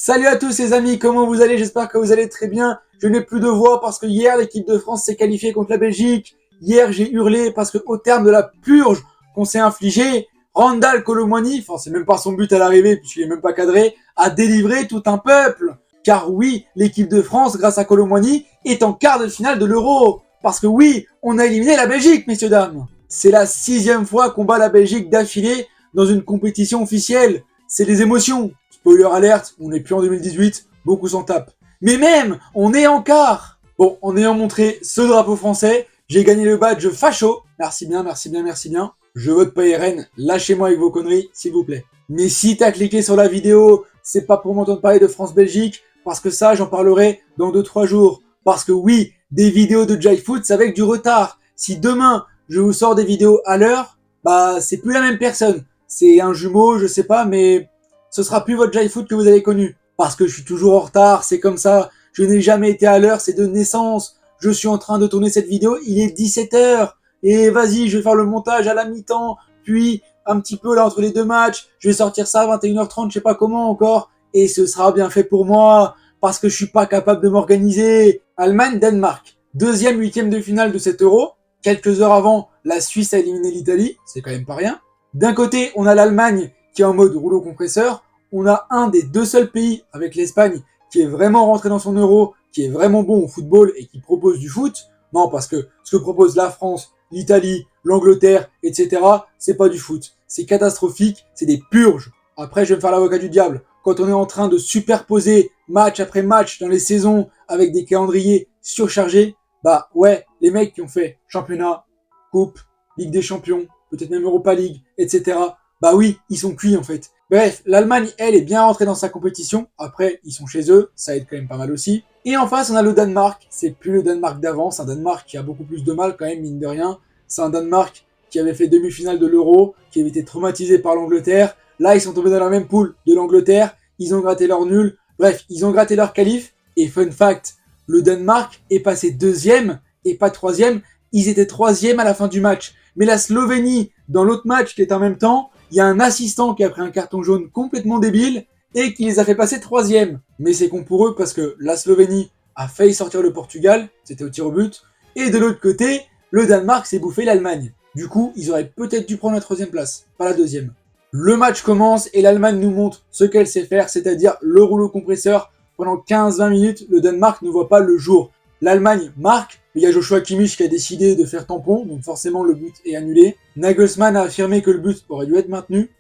Salut à tous les amis, comment vous allez? J'espère que vous allez très bien. Je n'ai plus de voix parce que hier l'équipe de France s'est qualifiée contre la Belgique. Hier j'ai hurlé parce que au terme de la purge qu'on s'est infligée, Randal Kolo Muani, enfin c'est même pas son but à l'arrivée puisqu'il est même pas cadré, a délivré tout un peuple. Car oui, l'équipe de France, grâce à Kolo Muani, est en quart de finale de l'Euro. Parce que oui, on a éliminé la Belgique, messieurs dames. C'est la 6e fois qu'on bat la Belgique d'affilée dans une compétition officielle. C'est des émotions. Spoiler alerte, on n'est plus en 2018, beaucoup s'en tapent. Mais même, on est en quart. Bon, en ayant montré ce drapeau français, j'ai gagné le badge facho. Merci bien, merci bien, merci bien. Je vote pas RN, lâchez-moi avec vos conneries, s'il vous plaît. Mais si t'as cliqué sur la vidéo, c'est pas pour m'entendre parler de France-Belgique, parce que ça, j'en parlerai dans 2-3 jours. Parce que oui, des vidéos de Jifoot, c'est avec du retard. Si demain, je vous sors des vidéos à l'heure, bah, c'est plus la même personne. C'est un jumeau, je sais pas, mais ce sera plus votre Jifoot que vous avez connu. Parce que je suis toujours en retard, c'est comme ça. Je n'ai jamais été à l'heure, c'est de naissance. Je suis en train de tourner cette vidéo, il est 17h. Et vas-y, je vais faire le montage à la mi-temps, puis un petit peu là entre les deux matchs. Je vais sortir ça à 21h30, je sais pas comment encore. Et ce sera bien fait pour moi, parce que je suis pas capable de m'organiser. Allemagne-Danemark, deuxième huitième de finale de cet Euro. Quelques heures avant, la Suisse a éliminé l'Italie, c'est quand même pas rien. D'un côté, on a l'Allemagne qui est en mode rouleau compresseur. On a un des deux seuls pays, avec l'Espagne, qui est vraiment rentré dans son Euro, qui est vraiment bon au football et qui propose du foot. Non, parce que ce que propose la France, l'Italie, l'Angleterre, etc., c'est pas du foot. C'est catastrophique, c'est des purges. Après, je vais me faire l'avocat du diable. Quand on est en train de superposer match après match dans les saisons avec des calendriers surchargés, bah ouais, les mecs qui ont fait championnat, coupe, Ligue des champions, peut-être même Europa League, etc., bah oui, ils sont cuits en fait. Bref, l'Allemagne, elle, est bien rentrée dans sa compétition. Après, ils sont chez eux, ça aide quand même pas mal aussi. Et en face, on a le Danemark. C'est plus le Danemark d'avant, c'est un Danemark qui a beaucoup plus de mal quand même, mine de rien. C'est un Danemark qui avait fait demi-finale de l'Euro, qui avait été traumatisé par l'Angleterre. Là, ils sont tombés dans la même poule de l'Angleterre. Ils ont gratté leur nul. Bref, ils ont gratté leur qualif. Et fun fact, le Danemark est passé deuxième et pas troisième. Ils étaient troisième à la fin du match. Mais la Slovénie, dans l'autre match qui est en même temps, il y a un assistant qui a pris un carton jaune complètement débile et qui les a fait passer troisième. Mais c'est con pour eux parce que la Slovénie a failli sortir le Portugal, c'était au tir au but, et de l'autre côté, le Danemark s'est bouffé l'Allemagne. Du coup, ils auraient peut-être dû prendre la troisième place, pas la deuxième. Le match commence et l'Allemagne nous montre ce qu'elle sait faire, c'est-à-dire le rouleau compresseur. Pendant 15-20 minutes, le Danemark ne voit pas le jour. L'Allemagne marque, mais il y a Joshua Kimmich qui a décidé de faire tampon, donc forcément le but est annulé. Nagelsmann a affirmé que le but aurait dû être maintenu.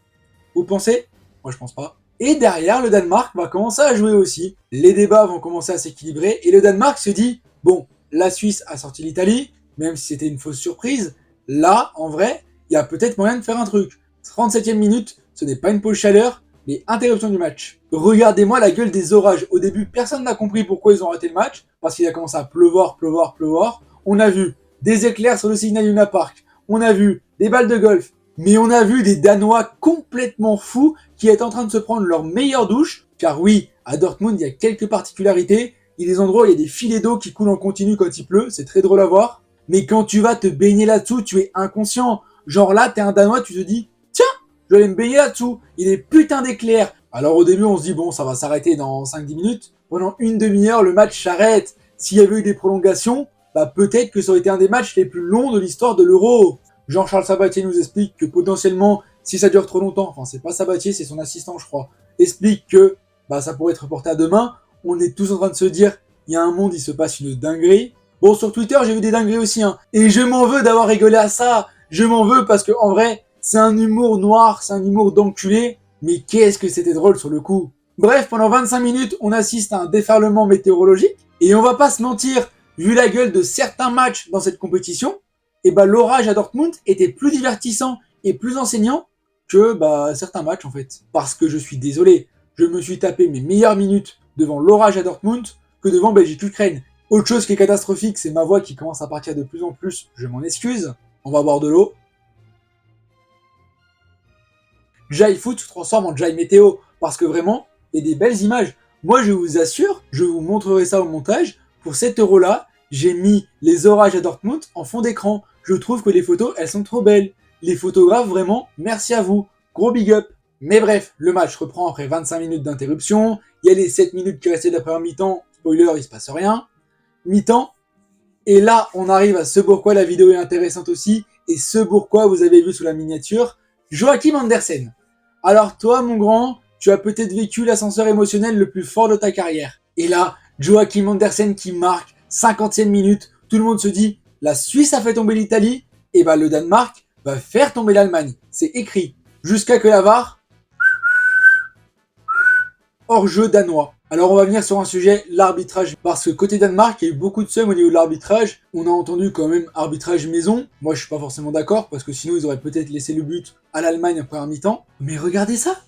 Vous pensez? Moi je pense pas. Et derrière, le Danemark va commencer à jouer aussi. Les débats vont commencer à s'équilibrer et le Danemark se dit, bon, la Suisse a sorti l'Italie, même si c'était une fausse surprise. Là, en vrai, il y a peut-être moyen de faire un truc. 37e minute, ce n'est pas une pause chaleur, mais interruption du match. Regardez-moi la gueule des orages. Au début, personne n'a compris pourquoi ils ont raté le match, parce qu'il a commencé à pleuvoir. On a vu des éclairs sur le Signal Iduna Park. On a vu des balles de golf. Mais on a vu des Danois complètement fous qui étaient en train de se prendre leur meilleure douche. Car oui, à Dortmund, il y a quelques particularités. Il y a des endroits où il y a des filets d'eau qui coulent en continu quand il pleut. C'est très drôle à voir. Mais quand tu vas te baigner là-dessous, tu es inconscient. Genre là, t'es un Danois, tu te dis, tiens, je vais aller me baigner là-dessous. Il est putain d'éclairs. Alors au début, on se dit, bon, ça va s'arrêter dans 5-10 minutes. Pendant une demi-heure, le match s'arrête. S'il y avait eu des prolongations, bah peut-être que ça aurait été un des matchs les plus longs de l'histoire de l'Euro. Jean-Charles Sabatier nous explique que potentiellement, si ça dure trop longtemps, enfin c'est pas Sabatier, c'est son assistant je crois, explique que bah ça pourrait être reporté à demain. On est tous en train de se dire, il y a un monde, il se passe une dinguerie. Bon, sur Twitter, j'ai vu des dingueries aussi, hein. Et je m'en veux d'avoir rigolé à ça. Je m'en veux parce que en vrai, c'est un humour noir, c'est un humour d'enculé. Mais qu'est-ce que c'était drôle sur le coup. Bref, pendant 25 minutes, on assiste à un déferlement météorologique. Et on va pas se mentir, vu la gueule de certains matchs dans cette compétition, et bah l'orage à Dortmund était plus divertissant et plus enseignant que certains matchs en fait. Parce que je suis désolé, je me suis tapé mes meilleures minutes devant l'orage à Dortmund que devant Belgique-Ukraine. Autre chose qui est catastrophique, c'est ma voix qui commence à partir de plus en plus, je m'en excuse. On va boire de l'eau. Jifoot se transforme en Jai Météo, parce que vraiment, il y a des belles images. Moi, je vous assure, je vous montrerai ça au montage. Pour cet euro-là, j'ai mis les orages à Dortmund en fond d'écran. Je trouve que les photos, elles sont trop belles. Les photographes, vraiment, merci à vous. Gros big up. Mais bref, le match reprend après 25 minutes d'interruption. Il y a les 7 minutes qui restaient de la première mi-temps. Spoiler, il se passe rien. Mi-temps. Et là, on arrive à ce pourquoi la vidéo est intéressante aussi. Et ce pourquoi vous avez vu sous la miniature, Joachim Andersen. Alors toi, mon grand, tu as peut-être vécu l'ascenseur émotionnel le plus fort de ta carrière. Et là, Joachim Andersen qui marque 50e minute. Tout le monde se dit, la Suisse a fait tomber l'Italie. Et bah le Danemark va faire tomber l'Allemagne. C'est écrit. Jusqu'à que la VAR hors-jeu danois. Alors on va venir sur un sujet, l'arbitrage. Parce que côté Danemark, il y a eu beaucoup de seum au niveau de l'arbitrage. On a entendu quand même arbitrage maison. Moi je suis pas forcément d'accord, parce que sinon ils auraient peut-être laissé le but à l'Allemagne après un mi-temps. Mais regardez ça.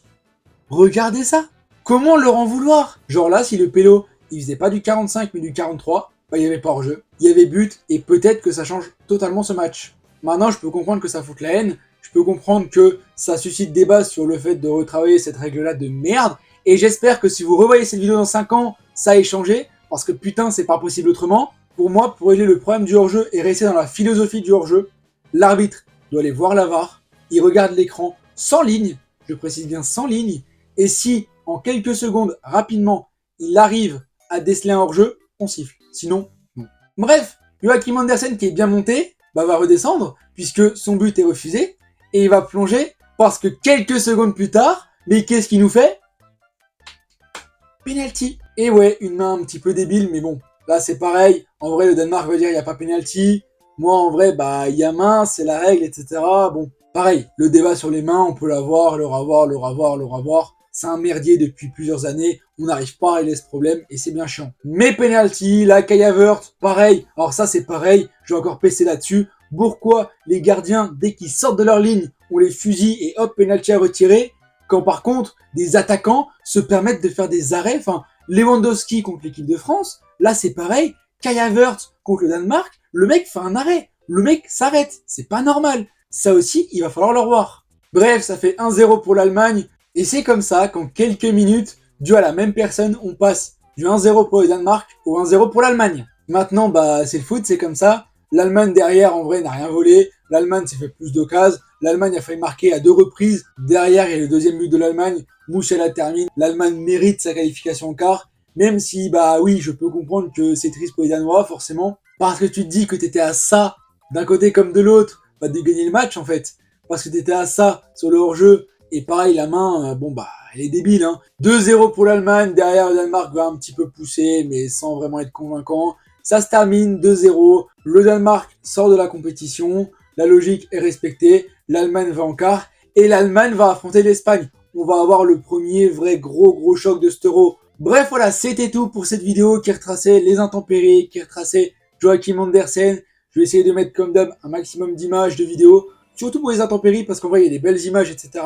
Regardez ça. Comment leur en vouloir? Genre là, si le pélo, il faisait pas du 45 mais du 43, bah il y avait pas hors-jeu. Il y avait but, et peut-être que ça change totalement ce match. Maintenant, je peux comprendre que ça foute la haine. Je peux comprendre que ça suscite débat sur le fait de retravailler cette règle-là de merde. Et j'espère que si vous revoyez cette vidéo dans 5 ans, ça a changé. Parce que putain, c'est pas possible autrement. Pour moi, pour régler le problème du hors-jeu et rester dans la philosophie du hors-jeu, l'arbitre doit aller voir la VAR. Il regarde l'écran sans ligne. Je précise bien sans ligne. Et si, en quelques secondes, rapidement, il arrive à déceler un hors-jeu, on siffle. Sinon, non. Bref, Joachim Andersen qui est bien monté, bah, va redescendre, puisque son but est refusé. Et il va plonger, parce que quelques secondes plus tard, mais qu'est-ce qu'il nous fait? Penalty. Et ouais, une main un petit peu débile, mais bon, là c'est pareil. En vrai, le Danemark va dire il n'y a pas penalty. Moi, en vrai, bah, il y a main, c'est la règle, etc. Bon, pareil, le débat sur les mains, on peut l'avoir, le revoir. C'est un merdier depuis plusieurs années. On n'arrive pas à régler ce problème et c'est bien chiant. Mais penalty, la Kai Havertz, pareil. Alors ça, c'est pareil. Je vais encore PC là-dessus. Pourquoi les gardiens, dès qu'ils sortent de leur ligne, on les fusille et hop, penalty à retirer, quand par contre, des attaquants se permettent de faire des arrêts. Enfin, Lewandowski contre l'équipe de France, là c'est pareil. Kai Havertz contre le Danemark, le mec fait un arrêt. Le mec s'arrête. C'est pas normal. Ça aussi, il va falloir le revoir. Bref, ça fait 1-0 pour l'Allemagne. Et c'est comme ça qu'en quelques minutes, dû à la même personne, on passe du 1-0 pour le Danemark au 1-0 pour l'Allemagne. Maintenant, bah c'est le foot, c'est comme ça. L'Allemagne derrière, en vrai, n'a rien volé. L'Allemagne s'est fait plus d'occasions. L'Allemagne a failli marquer à 2 reprises. Derrière, il y a le deuxième but de l'Allemagne. Mouchela termine. L'Allemagne mérite sa qualification en quart. Même si, bah oui, je peux comprendre que c'est triste pour les Danois, forcément. Parce que tu te dis que t'étais à ça, d'un côté comme de l'autre, bah, de gagner le match, en fait. Parce que t'étais à ça, sur le hors-jeu. Et pareil, la main, bon bah, elle est débile, hein. 2-0 pour l'Allemagne. Derrière, le Danemark va un petit peu pousser, mais sans vraiment être convaincant. Ça se termine 2-0. Le Danemark sort de la compétition. La logique est respectée. L'Allemagne va en quart. Et l'Allemagne va affronter l'Espagne. On va avoir le premier vrai gros choc de cet Euro. Bref, voilà, c'était tout pour cette vidéo qui retraçait les intempéries, qui retraçait Joachim Andersen. Je vais essayer de mettre comme d'hab un maximum d'images, de vidéos. Surtout pour les intempéries, parce qu'en vrai, il y a des belles images, etc.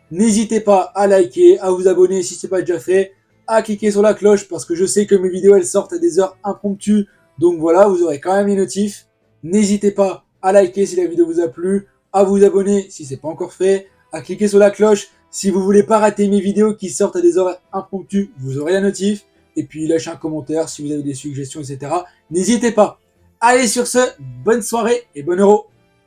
N'hésitez pas à liker, à vous abonner si ce n'est pas déjà fait, à cliquer sur la cloche, parce que je sais que mes vidéos, elles sortent à des heures impromptues. Donc voilà, vous aurez quand même les notifs. N'hésitez pas à liker si la vidéo vous a plu, à vous abonner si ce n'est pas encore fait, à cliquer sur la cloche si vous voulez pas rater mes vidéos qui sortent à des horaires impromptus, vous aurez la notif. Et puis lâchez un commentaire si vous avez des suggestions, etc. N'hésitez pas. Allez, sur ce, bonne soirée et bon Euro.